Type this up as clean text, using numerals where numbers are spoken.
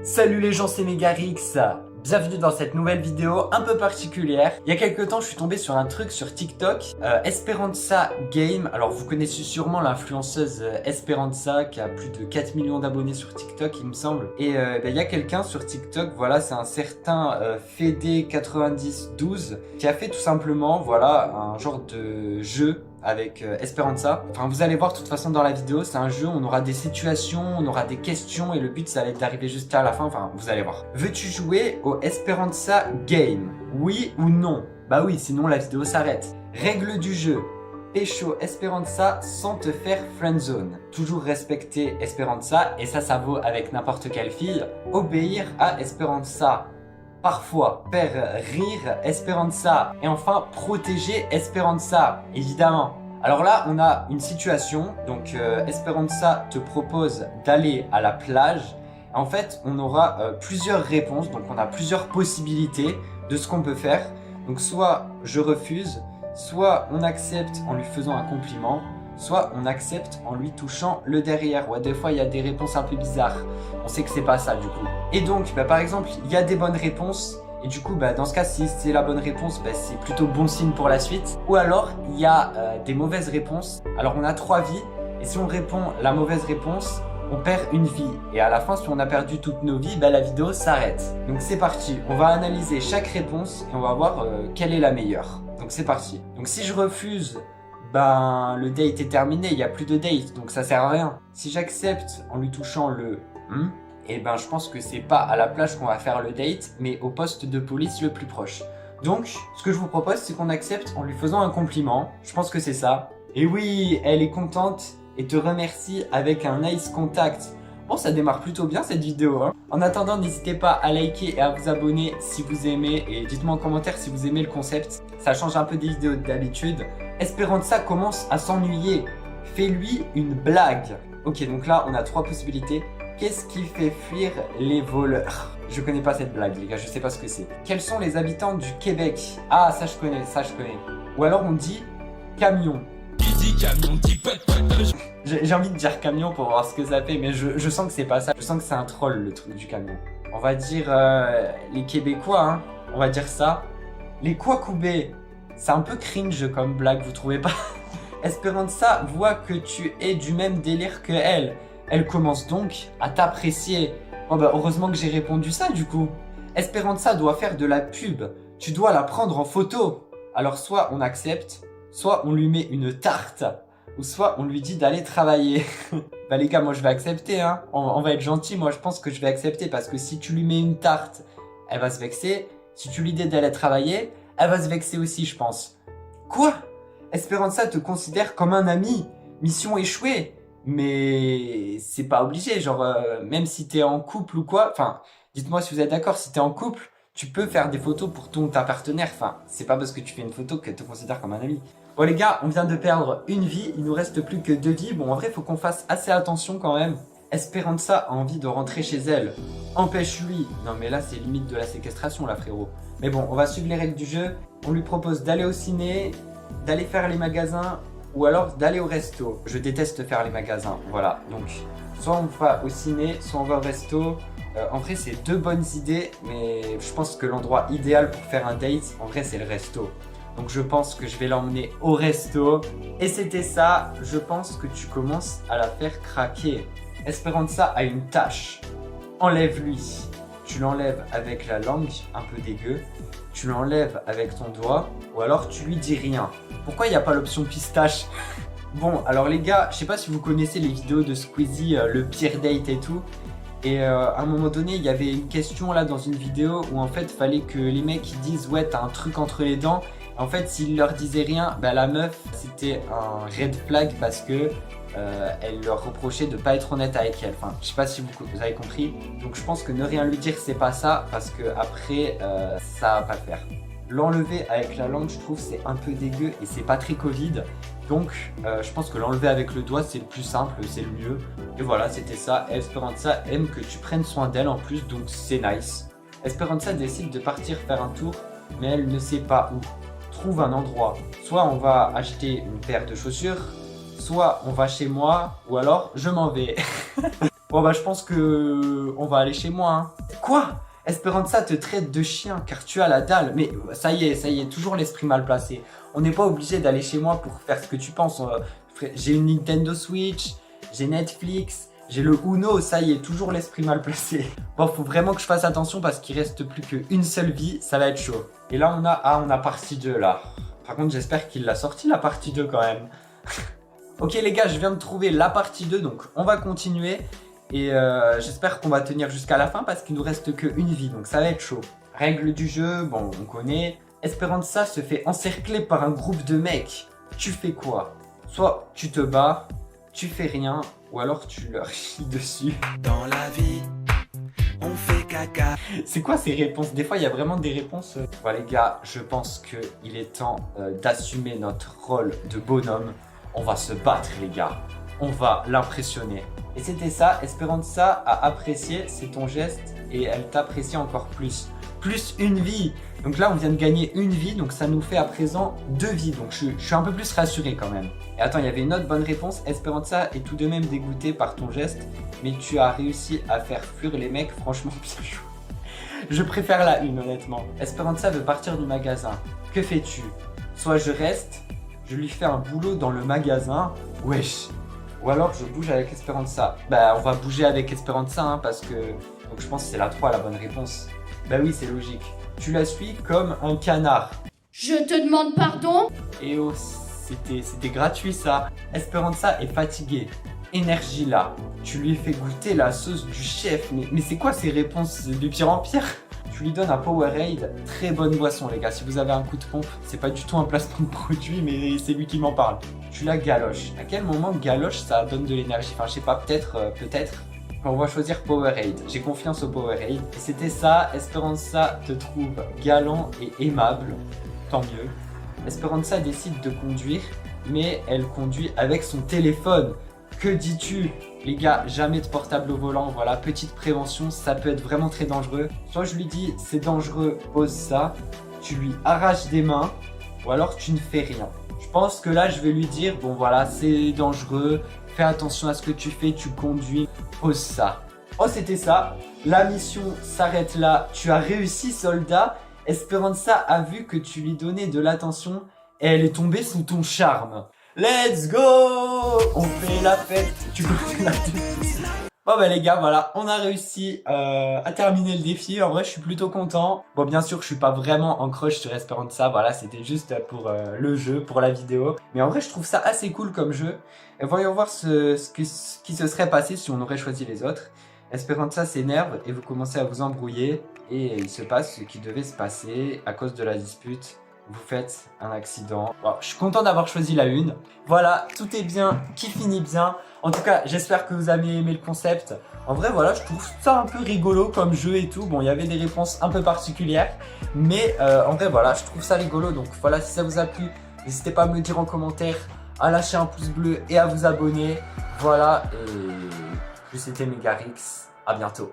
Salut les gens, c'est Megarix. Bienvenue dans cette nouvelle vidéo un peu particulière. Il y a quelques temps, je suis tombé sur un truc sur TikTok, Esperanza Game. Alors vous connaissez sûrement l'influenceuse Esperanza qui a plus de 4 millions d'abonnés sur TikTok, il me semble. Et il y a quelqu'un sur TikTok, voilà, c'est un certain Fede9012 qui a fait tout simplement, voilà, un genre de jeu avec Esperanza. Enfin, vous allez voir de toute façon dans la vidéo, c'est un jeu, on aura des situations, on aura des questions et le but ça va être d'arriver juste à la fin, enfin vous allez voir. Veux-tu jouer au Esperanza Game? Oui ou non? Bah oui, sinon la vidéo s'arrête. Règle du jeu: pécho Esperanza sans te faire friendzone. Toujours respecter Esperanza, et ça vaut avec n'importe quelle fille. Obéir à Esperanza. Parfois, faire rire Esperanza. Et enfin, protéger Esperanza, évidemment. Alors là, on a une situation. Donc, Esperanza te propose d'aller à la plage. En fait, on aura plusieurs réponses. Donc, on a plusieurs possibilités de ce qu'on peut faire. Donc, soit je refuse, soit on accepte en lui faisant un compliment, soit on accepte en lui touchant le derrière. Ouais, des fois, il y a des réponses un peu bizarres. On sait que c'est pas ça, du coup. Et donc, par exemple, il y a des bonnes réponses. Et du coup, dans ce cas, si c'est la bonne réponse, c'est plutôt bon signe pour la suite. Ou alors, il y a des mauvaises réponses. Alors, on a 3 vies. Et si on répond la mauvaise réponse, on perd une vie. Et à la fin, si on a perdu toutes nos vies, la vidéo s'arrête. Donc, c'est parti. On va analyser chaque réponse et on va voir quelle est la meilleure. Donc, c'est parti. Donc, si je refuse, le date est terminé, il n'y a plus de date, donc ça sert à rien. Si j'accepte en lui touchant le je pense que c'est pas à la plage qu'on va faire le date, mais au poste de police le plus proche. Donc, ce que je vous propose, c'est qu'on accepte en lui faisant un compliment. Je pense que c'est ça. Et oui, elle est contente et te remercie avec un nice contact. Bon, ça démarre plutôt bien cette vidéo, hein. En attendant, n'hésitez pas à liker et à vous abonner si vous aimez. Et dites-moi en commentaire si vous aimez le concept. Ça change un peu des vidéos d'habitude. Esperanza commence à s'ennuyer. Fais-lui une blague. Ok, donc là, on a 3 possibilités. Qu'est-ce qui fait fuir les voleurs? Je connais pas cette blague, les gars, je sais pas ce que c'est. Quels sont les habitants du Québec? Ah, ça je connais, ça je connais. Ou alors on dit camion. J'ai envie de dire camion pour voir ce que ça fait, mais je sens que c'est pas ça. Je sens que c'est un troll, le truc du camion. On va dire les Québécois, hein. On va dire ça. Les Kwakubé. C'est un peu cringe comme blague, vous trouvez pas? Esperanza voit que tu es du même délire que elle. Elle commence donc à t'apprécier. Bon heureusement que j'ai répondu ça du coup. Esperanza doit faire de la pub. Tu dois la prendre en photo. Alors soit on accepte, soit on lui met une tarte, ou soit on lui dit d'aller travailler. Les gars, moi je vais accepter, hein. On va être gentil, moi je pense que je vais accepter parce que si tu lui mets une tarte, elle va se vexer. Si tu lui dis d'aller travailler, elle va se vexer aussi, je pense. Quoi? Esperanza te considère comme un ami. Mission échouée. Mais c'est pas obligé, genre même si t'es en couple ou quoi, enfin dites-moi si vous êtes d'accord, si t'es en couple, tu peux faire des photos pour ta partenaire, enfin c'est pas parce que tu fais une photo qu'elle te considère comme un ami. Bon les gars, on vient de perdre une vie, il nous reste plus que 2 vies, bon en vrai faut qu'on fasse assez attention quand même. Esperanza a envie de rentrer chez elle, empêche-lui. Non mais là c'est limite de la séquestration là frérot. Mais bon, on va suivre les règles du jeu, on lui propose d'aller au ciné, d'aller faire les magasins, ou alors d'aller au resto. Je déteste faire les magasins, voilà. Donc, soit on va au ciné, soit on va au resto. En vrai, c'est 2 bonnes idées, mais je pense que l'endroit idéal pour faire un date, en vrai, c'est le resto. Donc, je pense que je vais l'emmener au resto. Et c'était ça, je pense que tu commences à la faire craquer. Esperanza a une tâche. Enlève-lui. Tu l'enlèves avec la langue, un peu dégueu. Tu l'enlèves avec ton doigt, ou alors tu lui dis rien. Pourquoi il n'y a pas l'option pistache? Bon, alors les gars, je sais pas si vous connaissez les vidéos de Squeezie, le pire date et tout. Et à un moment donné, il y avait une question là dans une vidéo où en fait, il fallait que les mecs ils disent ouais, t'as un truc entre les dents. En fait, s'ils leur disaient rien, la meuf, c'était un red flag parce que elle leur reprochait de pas être honnête avec elle. Enfin, je sais pas si vous avez compris. Donc je pense que ne rien lui dire, c'est pas ça parce que après, ça va pas le faire. L'enlever avec la langue, je trouve, c'est un peu dégueu et c'est pas très Covid. Donc, je pense que l'enlever avec le doigt, c'est le plus simple, c'est le mieux. Et voilà, c'était ça. Esperanza aime que tu prennes soin d'elle en plus, donc c'est nice. Esperanza décide de partir faire un tour, mais elle ne sait pas où. Trouve un endroit. Soit on va acheter une paire de chaussures, soit on va chez moi, ou alors je m'en vais. Bon bah je pense que on va aller chez moi. Hein. Quoi? Esperanza te traite de chien car tu as la dalle. Mais ça y est, toujours l'esprit mal placé. On n'est pas obligé d'aller chez moi pour faire ce que tu penses. J'ai une Nintendo Switch, j'ai Netflix, j'ai le Uno, ça y est, toujours l'esprit mal placé. Bon, faut vraiment que je fasse attention parce qu'il reste plus qu'une seule vie, ça va être chaud. Et là on a partie 2 là. Par contre j'espère qu'il l'a sorti la partie 2 quand même. Ok les gars, je viens de trouver la partie 2, donc on va continuer. Et j'espère qu'on va tenir jusqu'à la fin parce qu'il nous reste qu'une vie, donc ça va être chaud. Règles du jeu, bon on connaît. Esperanza se fait encercler par un groupe de mecs. Tu fais quoi? Soit tu te bats, tu fais rien, ou alors tu leur chies dessus. Dans la vie, on fait caca. C'est quoi ces réponses? Des fois il y a vraiment des réponses. Bon les gars, je pense qu'il est temps d'assumer notre rôle de bonhomme. On va se battre les gars. On va l'impressionner. Et c'était ça, Esperanza a apprécié, c'est ton geste et elle t'apprécie encore plus. Plus une vie. Donc là on vient de gagner une vie, donc ça nous fait à présent 2 vies. Donc je suis un peu plus rassuré quand même. Et attends, il y avait une autre bonne réponse. Esperanza est tout de même dégoûtée par ton geste, mais tu as réussi à faire fuir les mecs, franchement bien joué. Je préfère la une honnêtement. Esperanza veut partir du magasin. Que fais-tu? Soit je reste, je lui fais un boulot dans le magasin, wesh. Ou alors je bouge avec Esperanza. Bah on va bouger avec Esperanza hein, parce que... Donc je pense que c'est la 3 la bonne réponse. Bah oui c'est logique. Tu la suis comme un canard. Je te demande pardon? Et oh c'était gratuit ça. Esperanza est fatiguée. Énergie là. Tu lui fais goûter la sauce du chef. Mais c'est quoi ces réponses de pire en pire? Tu lui donnes un Powerade. Très bonne boisson les gars. Si vous avez un coup de pompe, c'est pas du tout un placement de produit mais c'est lui qui m'en parle. Tu la galoches. À quel moment galoche ça donne de l'énergie? Enfin je sais pas, peut-être. On va choisir Powerade. J'ai confiance au Powerade. Et c'était ça, Esperanza te trouve galant et aimable. Tant mieux. Esperanza décide de conduire, mais elle conduit avec son téléphone. Que dis-tu? Les gars, jamais de portable au volant. Voilà, petite prévention, ça peut être vraiment très dangereux. Soit je lui dis, c'est dangereux, pose ça. Tu lui arraches des mains, ou alors tu ne fais rien. Je pense que là, je vais lui dire, bon voilà, c'est dangereux. Fais attention à ce que tu fais, tu conduis, pose ça. Oh, c'était ça. La mission s'arrête là. Tu as réussi, soldat. Esperanza a vu que tu lui donnais de l'attention et elle est tombée sous ton charme. Let's go! On fait la fête. Tu peux la tête. Bon bah les gars, voilà, on a réussi à terminer le défi. En vrai, je suis plutôt content. Bon, bien sûr, je suis pas vraiment en crush sur Esperanza. Voilà, c'était juste pour le jeu, pour la vidéo. Mais en vrai, je trouve ça assez cool comme jeu. Et voyons voir ce qui se serait passé si on aurait choisi les autres. Esperanza s'énerve et vous commencez à vous embrouiller. Et il se passe ce qui devait se passer à cause de la dispute. Vous faites un accident. Bon, je suis content d'avoir choisi la une. Voilà, tout est bien, qui finit bien. En tout cas, j'espère que vous avez aimé le concept. En vrai, voilà, je trouve ça un peu rigolo comme jeu et tout. Bon, il y avait des réponses un peu particulières. Mais en vrai, voilà, je trouve ça rigolo. Donc voilà, si ça vous a plu, n'hésitez pas à me le dire en commentaire, à lâcher un pouce bleu et à vous abonner. Voilà, et c'était Megarix. À bientôt.